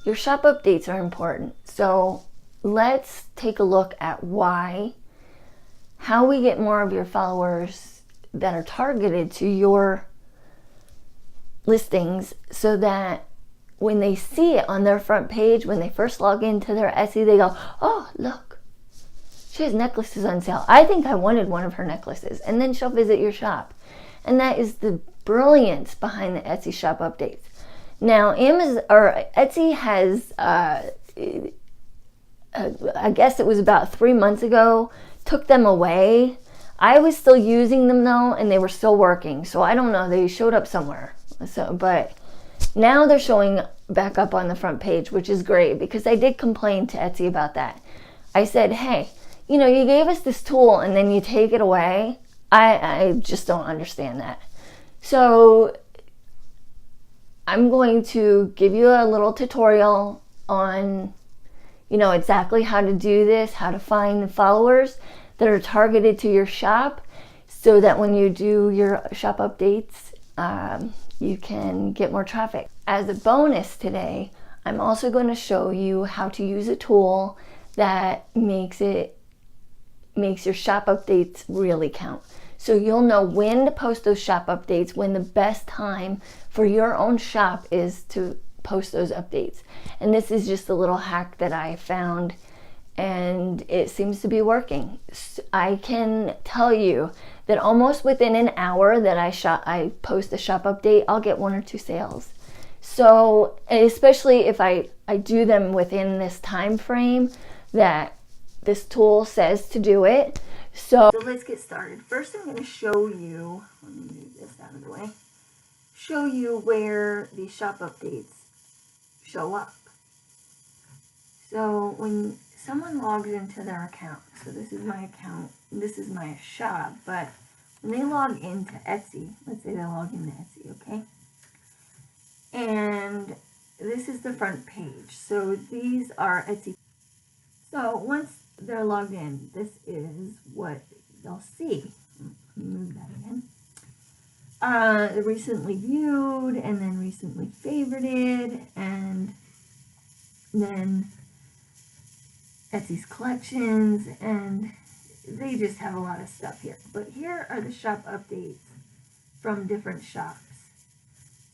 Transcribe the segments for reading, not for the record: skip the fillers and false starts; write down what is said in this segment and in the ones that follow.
your shop updates are important. So let's take a look at how we get more of your followers that are targeted to your listings, so that when they see it on their front page, when they first log into their Etsy, they go, oh, look, she has necklaces on sale. I think I wanted one of her necklaces. And then she'll visit your shop. And that is the brilliance behind the Etsy shop updates. Now, Etsy has, I guess it was about 3 months ago, took them away. I was still using them though, and they were still working. So I don't know, they showed up somewhere. But now they're showing back up on the front page, which is great, because I did complain to Etsy about that. I said, hey, you gave us this tool and then you take it away. I just don't understand that. So I'm going to give you a little tutorial on, exactly how to do this, how to find the followers that are targeted to your shop, so that when you do your shop updates, you can get more traffic. As a bonus today, I'm also going to show you how to use a tool that makes your shop updates really count. So you'll know when to post those shop updates, when the best time for your own shop is to post those updates. And this is just a little hack that I found, and it seems to be working. I can tell you that almost within an hour that I post a shop update, I'll get 1 or 2 sales. So especially if I do them within this time frame that this tool says to do it. So let's get started. First, I'm going to show you, let me move this out of the way, show you where the shop updates show up. So when someone logs into their account, so this is my account, this is my shop, but when they log into Etsy, let's say they log into Etsy, okay? And this is the front page. So these are Etsy. So once they're logged in, this is what they'll see. Let me move that again. Recently viewed, and then recently favorited, and then Etsy's collections, and they just have a lot of stuff here. But here are the shop updates from different shops.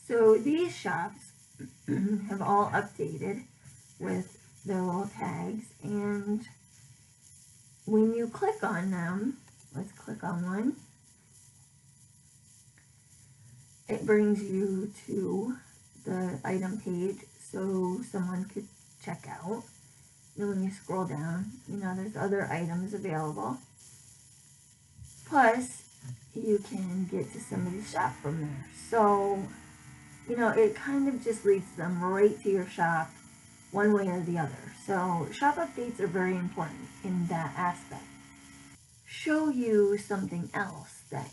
So these shops have all updated with their little tags, and when you click on them, let's click on one, it brings you to the item page so someone could check out. And when you scroll down, there's other items available. Plus, you can get to somebody's shop from there. So, it kind of just leads them right to your shop, one way or the other. So, shop updates are very important in that aspect. Show you something else that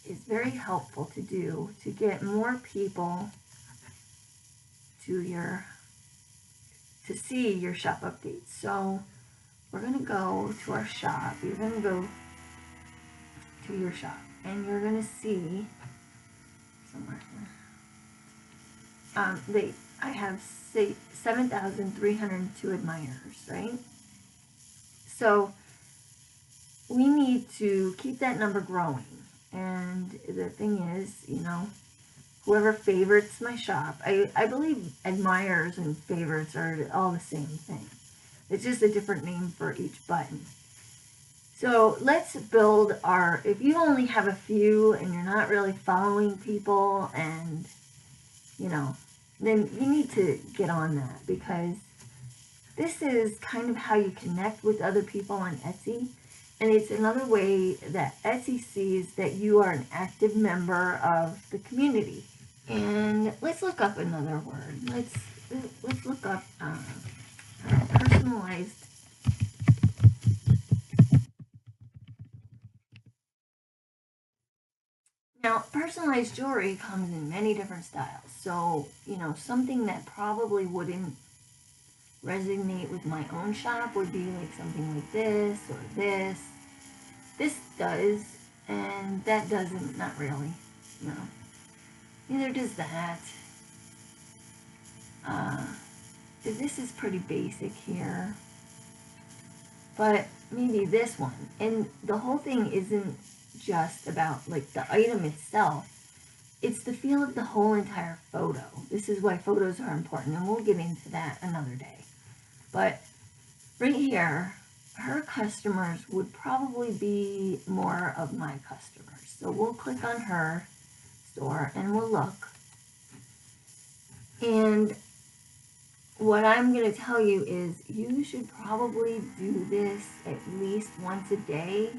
is very helpful to do to get more people to see your shop updates. So we're going to go to our shop. You're going to go to your shop, and you're going to see somewhere here. I have 7,302 admirers, right? So we need to keep that number growing. And the thing is, whoever favorites my shop, I believe admirers and favorites are all the same thing. It's just a different name for each button. So let's build if you only have a few and you're not really following people, and, then you need to get on that, because this is kind of how you connect with other people on Etsy. And it's another way that Etsy sees that you are an active member of the community. And let's look up another word. Let's look up personalized. Now, personalized jewelry comes in many different styles. So, something that probably wouldn't resonate with my own shop would be like something like this or this. This does, and that doesn't, not really. No. Neither does that. this is pretty basic here, but maybe this one. And the whole thing isn't just about like the item itself. It's the feel of the whole entire photo. This is why photos are important, and we'll get into that another day. But right here, her customers would probably be more of my customers. So we'll click on her store and we'll look. And what I'm going to tell you is you should probably do this at least once a day,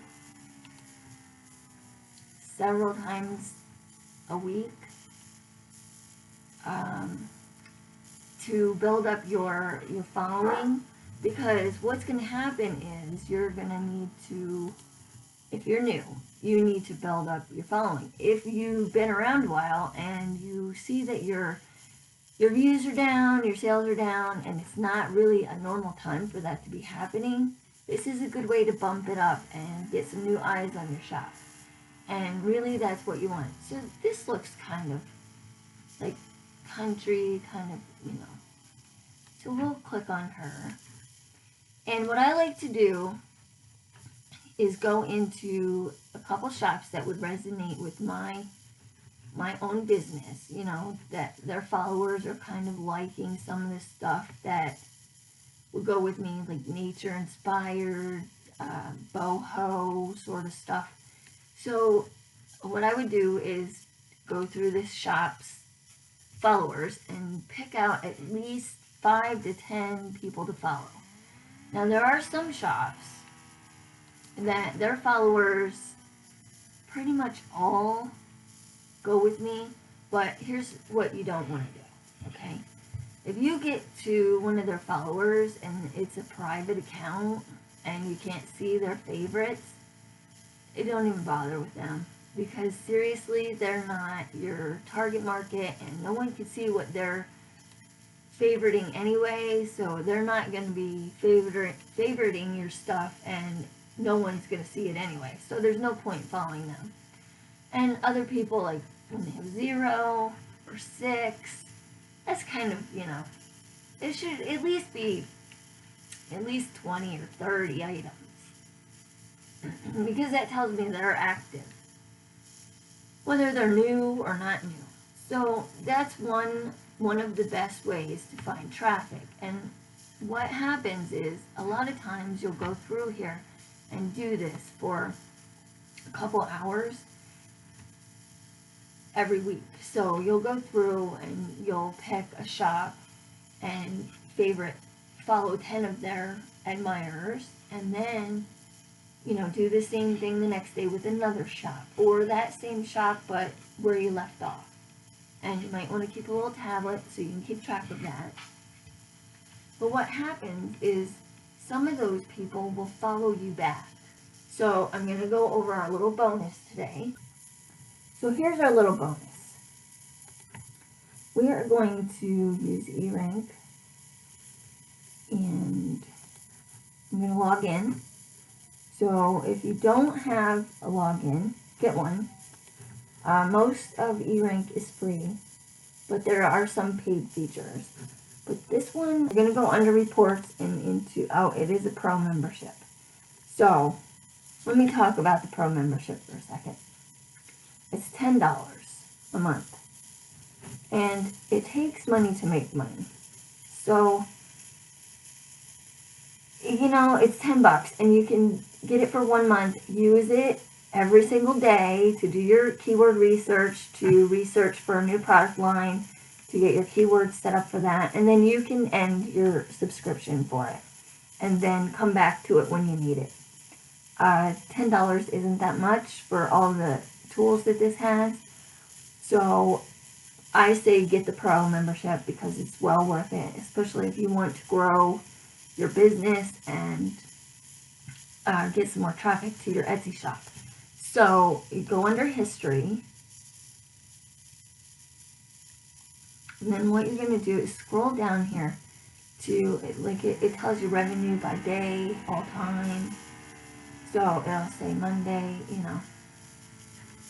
several times a week, to build up your following, because what's going to happen is you're going to need to, if you're new, you need to build up your following. If you've been around a while and you see that your views are down, your sales are down, and it's not really a normal time for that to be happening, this is a good way to bump it up and get some new eyes on your shop. And really that's what you want. So this looks kind of like country, kind of, you know. So we'll click on her. And what I like to do is go into a couple shops that would resonate with my own business, you know, that their followers are kind of liking some of the stuff that would go with me, like nature inspired, boho sort of stuff. So what I would do is go through this shop's followers and pick out at least 5 to 10 people to follow. Now there are some shops that their followers pretty much all go with me, but here's what you don't want to do, okay? If you get to one of their followers and it's a private account and you can't see their favorites, don't even bother with them, because seriously, they're not your target market and no one can see what they're favoriting anyway, so they're not going to be favoriting your stuff and no one's going to see it anyway, so there's no point following them. And other people, like when they have 0 or 6, that's kind of, you know, it should at least be at least 20 or 30 items, because that tells me they're active, whether they're new or not new. So that's one of the best ways to find traffic. And what happens is a lot of times you'll go through here and do this for a couple hours every week. So you'll go through and you'll pick a shop and follow 10 of their admirers, and then, you know, do the same thing the next day with another shop, or that same shop but where you left off. And you might want to keep a little tablet so you can keep track of that. But what happens is some of those people will follow you back. So I'm going to go over our little bonus today. So here's our little bonus. We are going to use eRank, and I'm going to log in. So if you don't have a login, get one. Most of eRank is free, but there are some paid features. But this one, we're going to go under reports and into, it is a pro membership. So let me talk about the pro membership for a second. It's $10 a month, and it takes money to make money. So, you know, it's $10 and you can get it for 1 month, use it every single day to do your keyword research, to research for a new product line, to get your keywords set up for that, and then you can end your subscription for it and then come back to it when you need it. $10 isn't that much for all the tools that this has, so I say get the pro membership because it's well worth it, especially if you want to grow your business and get some more traffic to your Etsy shop. So you go under history, and then what you're going to do is scroll down here to, it tells you revenue by day, all time. So it'll say Monday, you know,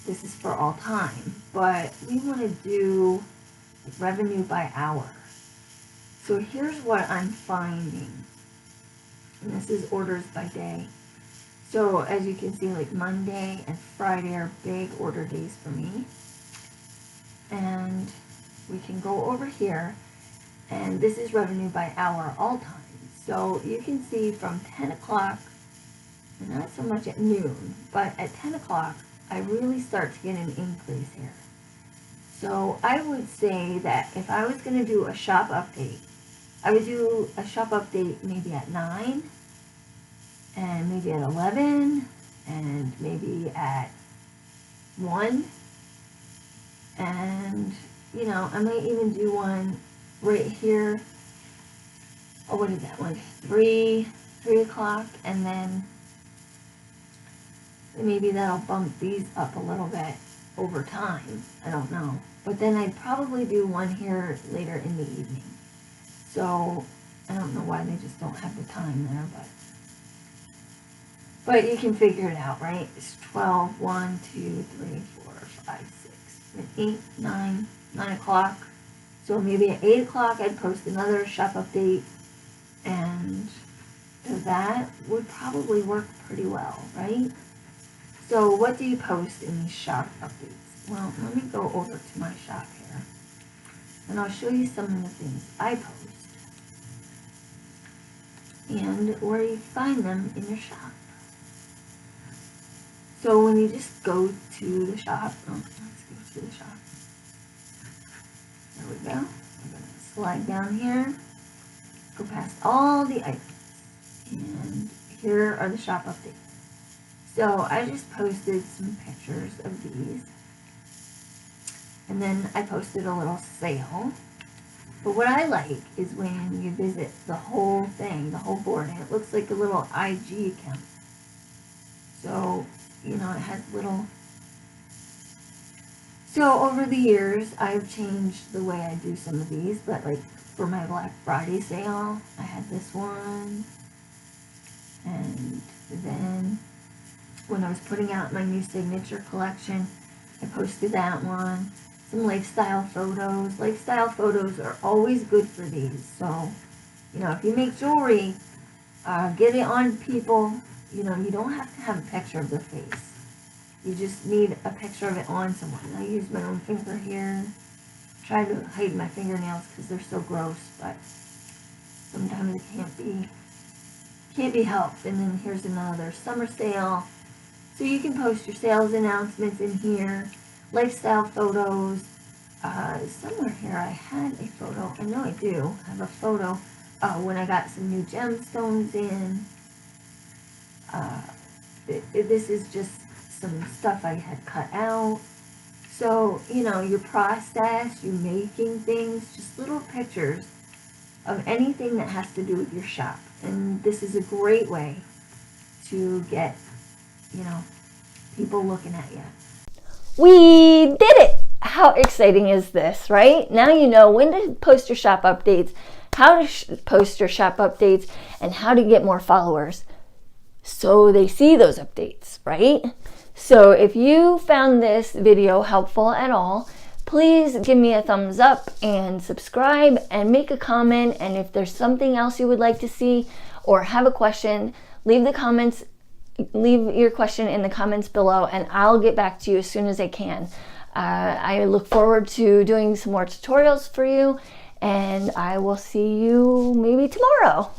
this is for all time, but we want to do revenue by hour. So here's what I'm finding. And this is orders by day. So as you can see, like Monday and Friday are big order days for me. And we can go over here, and this is revenue by hour all time. So you can see from 10 o'clock, and not so much at noon, but at 10 o'clock, I really start to get an increase here. So I would say that if I was going to do a shop update, I would do a shop update maybe at 9, and maybe at 11, and maybe at 1, and, you know, I might even do one right here. Oh, what is that one? 3 o'clock, and then maybe that'll bump these up a little bit over time. I don't know. But then I'd probably do one here later in the evening. So I don't know why they just don't have the time there, but you can figure it out, right? It's 12, 1, 2, 3, 4, 5, 6, 8, 9 o'clock. So maybe at 8 o'clock I'd post another shop update, and that would probably work pretty well, right? So what do you post in these shop updates? Well, let me go over to my shop here, and I'll show you some of the things I post and where you find them in your shop. So when you just go to the shop, let's go to the shop. There we go. I'm going to slide down here, go past all the items, and here are the shop updates. So I just posted some pictures of these, and then I posted a little sale. But what I like is when you visit the whole thing, the whole board, and it looks like a little IG account. So, you know, it has little... So over the years, I've changed the way I do some of these, but like for my Black Friday sale, I had this one, and then when I was putting out my new signature collection, I posted that one. Some lifestyle photos. Lifestyle photos are always good for these. So, you know, if you make jewelry, get it on people. You know, you don't have to have a picture of their face. You just need a picture of it on someone. I use my own finger here. Try to hide my fingernails because they're so gross, but sometimes it can't be helped. And then here's another summer sale. So you can post your sales announcements in here, lifestyle photos. Somewhere here I had a photo. I know I do have a photo when I got some new gemstones in. This is just some stuff I had cut out. So, you know, your process, you making things, just little pictures of anything that has to do with your shop. And this is a great way to get, you know, people looking at you. We did it! How exciting is this, right? Now you know when to post your shop updates, how to post your shop updates, and how to get more followers so they see those updates, right? So if you found this video helpful at all, please give me a thumbs up and subscribe and make a comment. And if there's something else you would like to see or have a question, leave your question in the comments below, and I'll get back to you as soon as I can. I look forward to doing some more tutorials for you, and I will see you maybe tomorrow.